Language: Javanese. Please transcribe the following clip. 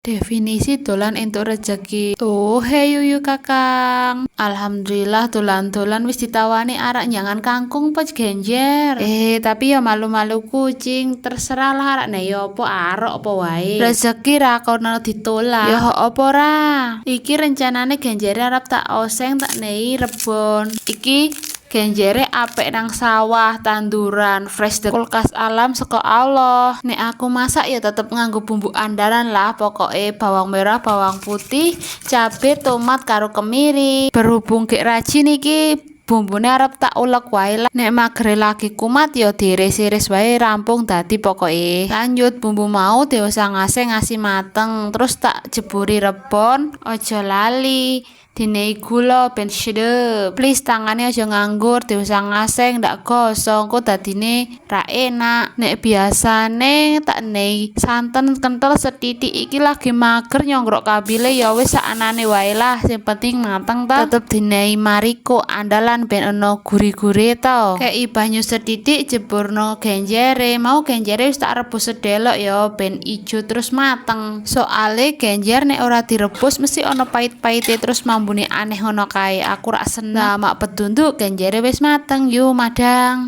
Definisi dolan entuk rejeki. Oh, hei yuyu kakang. Alhamdulillah dolan-dolan wis ditawani arak jangan kangkung poj genjer. Tapi ya malu-malu kucing. Terserah lah arak nek ya apa arok apa wae. Rezeki ra kono ditolak. Ya apa ra? Iki rencanane genjere arep tak oseng tak nei rebon. Iki genjere apik nang sawah, tanduran, fresh the kulkas alam saka Allah. Nek aku masak ya tetep nganggo bumbu andalan lah, pokoke bawang merah, bawang putih, cabe, tomat karo kemiri. Berhubung gek rajin iki bumbune arep tak ulek wae lah. Nek magere lagi kumat ya diiris-iris wae rampung dadi pokoke. Lanjut bumbu mau diusang-asing ngasih mateng, terus tak jeburi rebon. Ojo lali dinei gula ben sedep. Please tangane aja nganggur diusang-asing ndak gosong kok dadine ra enak. Nek biasane tak nei santen kental setitik iki lagi mager nyongkrok kabile ya wis sakanane wae lah. Sing penting mateng ta. Tetep dinei mariko andalan ben ono gurih-gurih to. Kei banyu setitik jeburno genjere. Mau genjere wis tak rebus sedelok ya ben ijo terus mateng. Soale genjer nek ora direbus mesti ono pait-paite terus mambune aneh ngono kae. Aku rak seneng. Mak petunduk genjere wis mateng, yuk madang.